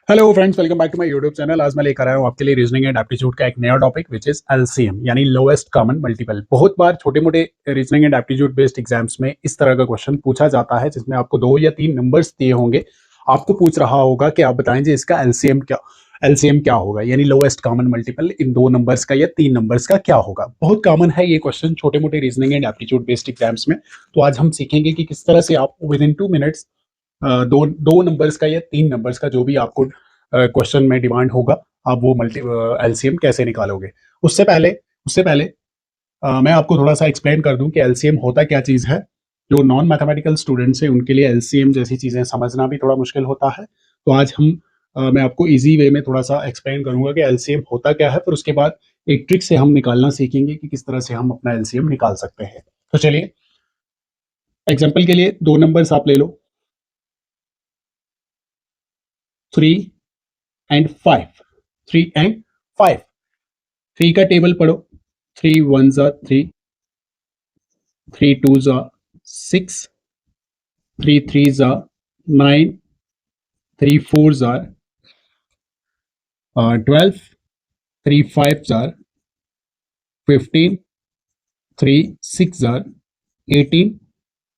Hello friends, welcome back to my YouTube channel. आज मैं लेकर आया हूँ आपके लिए रीजनिंग एंड एप्टीट्यूड का एक नया टॉपिक विच इज एलसीएम यानी लोएस्ट कॉमन मल्टीपल। बहुत बार छोटे मोटे reasoning and aptitude based exams में इस तरह का क्वेश्चन पूछा जाता है जिसमें आपको 2 या 3 नंबर्स दिए होंगे। आपको पूछ रहा होगा कि आप बताएं जी इसका एलसीएम क्या होगा, यानी लोएस्ट कॉमन मल्टीपल इन 2 नंबर्स का या 3 नंबर्स का क्या होगा। बहुत कॉमन है ये क्वेश्चन छोटे मोटे reasoning and aptitude based exams में। तो आज हम सीखेंगे कि किस तरह से आप विद इन 2 मिनट्स दो नंबर्स का या 3 नंबर्स का जो भी आपको क्वेश्चन में डिमांड होगा, आप वो एलसीएम कैसे निकालोगे। उससे पहले मैं आपको थोड़ा सा एक्सप्लेन कर दूं कि एलसीएम होता क्या चीज़ है। जो नॉन मैथमेटिकल स्टूडेंट्स हैं उनके लिए एलसीएम जैसी चीज़ें समझना भी थोड़ा मुश्किल होता है। तो आज मैं आपको इजी वे में थोड़ा सा एक्सप्लेन करूंगा कि एलसीएम होता क्या है, फिर उसके बाद एक ट्रिक से हम निकालना सीखेंगे कि किस तरह से हम अपना एलसीएम निकाल सकते हैं। तो चलिए, एग्जाम्पल के लिए 2 नंबर्स आप ले लो, 3 एंड 5। 3 एंड 5। 3 का टेबल पढ़ो। 3 1s are 3, 3 2s are 6, 3 3s are 9, 3 4s are 12, 3 5s are 15, 3 6 are 18।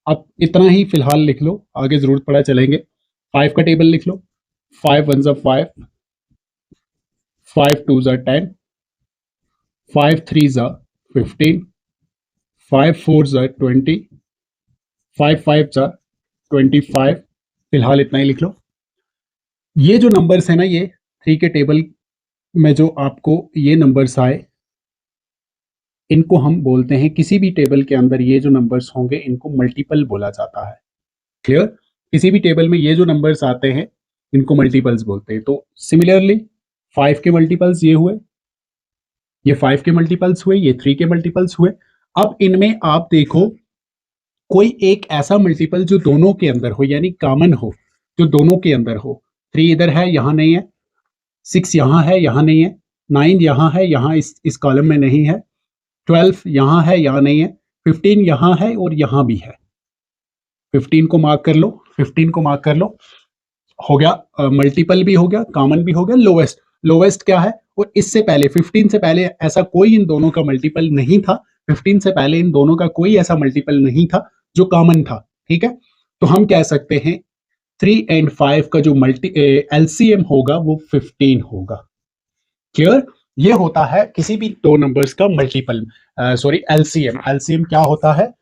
अब इतना ही फिलहाल लिख लो, आगे जरूरत पड़ा चलेंगे। 5 का टेबल लिख लो। 5 1s are 5, 5 2s are 10, 5 3s are 15, 5 4s are 20, 5 5s are 25। फिलहाल इतना ही लिख लो। ये जो नंबर्स है ना, ये 3 के टेबल में जो आपको ये नंबर्स आए, इनको हम बोलते हैं, किसी भी टेबल के अंदर ये जो नंबर्स होंगे इनको मल्टीपल बोला जाता है। क्लियर? किसी भी टेबल में ये जो नंबर्स आते हैं इनको मल्टीपल्स बोलते हैं। तो सिमिलरली 5 के मल्टीपल्स ये हुए, ये 5 के मल्टीपल्स हुए, ये 3 के मल्टीपल्स हुए। अब इनमें आप देखो कोई एक ऐसा मल्टीपल जो दोनों के अंदर हो, यानी कॉमन हो, जो दोनों के अंदर हो। 3 इधर है, यहां नहीं है। 6 यहां है, यहां नहीं है। 9 यहां है, यहां इस कॉलम में नहीं है। 12 यहां है, यहां नहीं है। 15 यहां है और यहां भी है। 15 को मार्क कर लो, 15 को मार्क कर लो। हो गया, मल्टीपल भी हो गया, कॉमन भी हो गया। लोवेस्ट क्या है? और इससे पहले 15 से पहले ऐसा कोई इन दोनों का मल्टीपल नहीं था। 15 से पहले इन दोनों का कोई ऐसा मल्टीपल नहीं था जो कॉमन था। ठीक है, तो हम कह सकते हैं 3 एंड 5 का जो एलसीएम होगा वो 15 होगा। क्लियर? ये होता है किसी भी 2 नंबर्स का मल्टीपल, सॉरी एलसीएम। एलसीएम क्या होता है?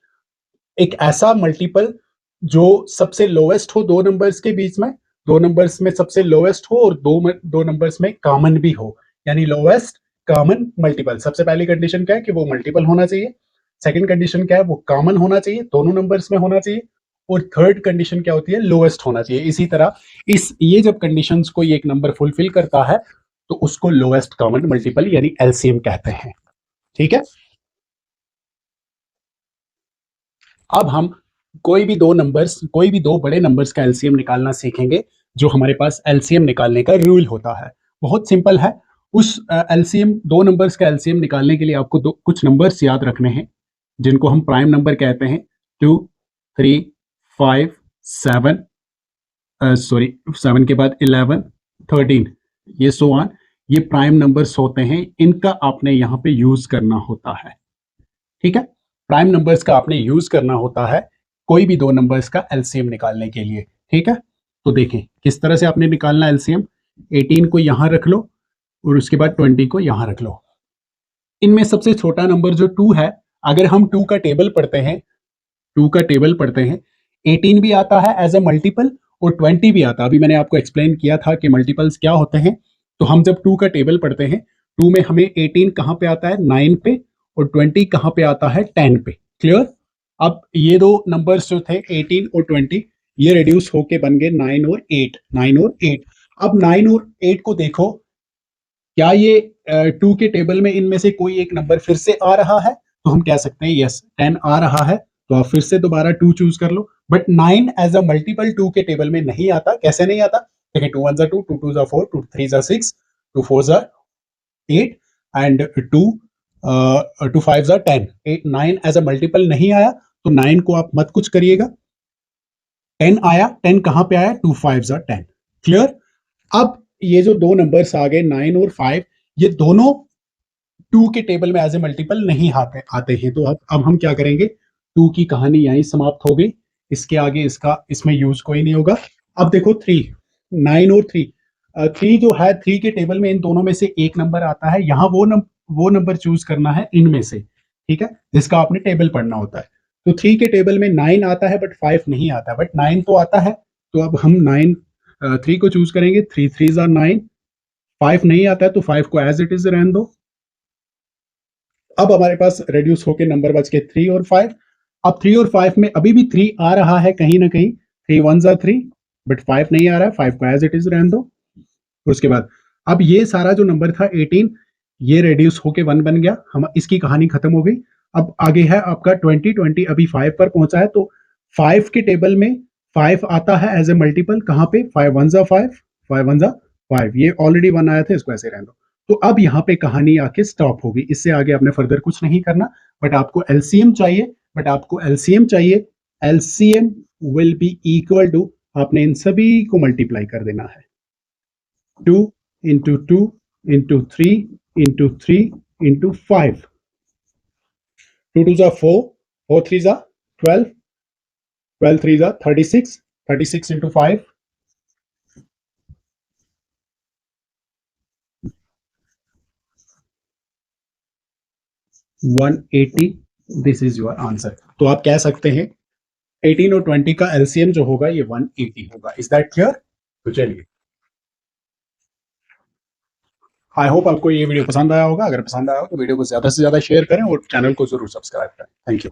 एक ऐसा मल्टीपल जो सबसे लोएस्ट हो 2 नंबर्स के बीच में, 2 नंबर्स में सबसे लोएस्ट हो और दो नंबर्स में कॉमन भी हो, यानी लोएस्ट कॉमन मल्टीपल। सबसे पहली कंडीशन क्या है कि वो मल्टीपल होना चाहिए। सेकंड कंडीशन क्या है? वो कॉमन होना चाहिए, दोनों नंबर्स में होना चाहिए। और थर्ड कंडीशन क्या होती है? लोएस्ट होना चाहिए। इसी तरह ये जब कंडीशंस को एक नंबर फुलफिल करता है तो उसको लोएस्ट कॉमन मल्टीपल यानी एलसीएम कहते हैं। ठीक है, अब हम कोई भी 2 बड़े नंबर्स का एलसीएम निकालना सीखेंगे। जो हमारे पास एलसीएम निकालने का रूल होता है बहुत सिंपल है। उस एलसीएम 2 नंबर्स का एलसीएम निकालने के लिए आपको कुछ नंबर्स याद रखने हैं जिनको हम प्राइम नंबर कहते हैं। 2 3 5 7, सॉरी 7 के बाद 11 13, ये सो ऑन, ये प्राइम नंबर्स होते हैं। इनका आपने यहाँ पे यूज करना होता है। ठीक है, प्राइम नंबर्स का आपने यूज करना होता है कोई भी 2 नंबर्स का एलसीएम निकालने के लिए। ठीक है, तो देखें किस तरह से आपने निकालना एलसीएम। 18 को यहां रख लो और उसके बाद 20 को यहां रख लो। इनमें सबसे छोटा नंबर जो 2 है, अगर हम 2 का टेबल पढ़ते हैं, 18 भी आता है एज अ मल्टीपल और 20 भी आता है। अभी मैंने आपको एक्सप्लेन किया था कि मल्टीपल्स क्या होते हैं। तो हम जब 2 का टेबल पढ़ते हैं, 2 में हमें 18 कहां पे आता है? 9 पे। और 20 कहां पे आता है? 10 पे। क्लियर? अब ये 2 नंबर्स जो थे 18 और 20, ये रिड्यूस होके बन गए 9 और 8। 9 और 8। अब 9 और 8 को देखो, क्या ये 2 के टेबल में इनमें से कोई एक नंबर फिर से आ रहा है? तो हम कह सकते हैं यस, 10 आ रहा है। तो आप फिर से दोबारा 2 चूज कर लो। बट 9 एज अ मल्टीपल 2 के टेबल में नहीं आता। कैसे नहीं आता? देखिए, 2 1s are 2, 2 2s are 4, 2 3s are 6, 2 4s are 8 and 2 5s are 10। 9 as a multiple नहीं आया तो 9 को आप मत कुछ करिएगा। 10 आया, 10 कहां पे आया? 2 5s are 10। क्लियर? अब ये जो दो नंबर्स आ गए 9 और 5, ये दोनों 2 के टेबल में एज ए मल्टीपल नहीं आते हैं। तो अब हम क्या करेंगे, 2 की कहानी यहीं समाप्त हो गई, इसके आगे इसमें यूज कोई नहीं होगा। अब देखो 3, 9 और 3, 3 जो है 3 के टेबल में इन दोनों में से एक नंबर आता है, यहाँ वो नंबर चूज करना है इनमें से, ठीक है, जिसका आपने टेबल पढ़ना होता है। तो 3 के टेबल में 9 आता है बट 5 नहीं आता, बट 9 तो आता है। तो अब हम 3 को चूज करेंगे, 3 3 9, 5 नहीं आता है तो 5 को एज इट इज रहने दो। अब हमारे पास रेड्यूस होके नंबर बच के 3 और 5। अब 3 और 5 में अभी भी 3 आ रहा है कहीं ना कहीं, 3 1 3, बट 5 नहीं आ रहा है, 5 को एज इट इज रहने दो। उसके बाद अब ये सारा जो नंबर था 18, ये रेड्यूस होके 1 बन गया, हम इसकी कहानी खत्म हो गई। अब आगे है आपका 20, 20 अभी 5 पर पहुंचा है, तो 5 के टेबल में 5 आता है एज ए मल्टीपल, कहां पे, 5 1 5, 5 1 5, ये ऑलरेडी 1 आया था, इसको ऐसे रहने दो। तो अब यहाँ पे कहानी आके स्टॉप होगी, इससे आगे आपने फर्दर कुछ नहीं करना। बट आपको एलसीएम चाहिए, LCM will be equal to, आपने इन सभी को मल्टीप्लाई कर देना है, 2 into 2 into 3 into 3 into 5, 2 2s are 4, 4 3s are 12, 12 3s are 36, 36 into 5, 180, this is your answer. तो आप कह सकते हैं 18 और 20 का एलसीएम जो होगा ये 180 होगा। Is that clear? तो चलिए, आई होप आपको ये वीडियो पसंद आया होगा। अगर पसंद आया हो तो वीडियो को ज्यादा से ज्यादा शेयर करें और चैनल को जरूर सब्सक्राइब करें। Thank you.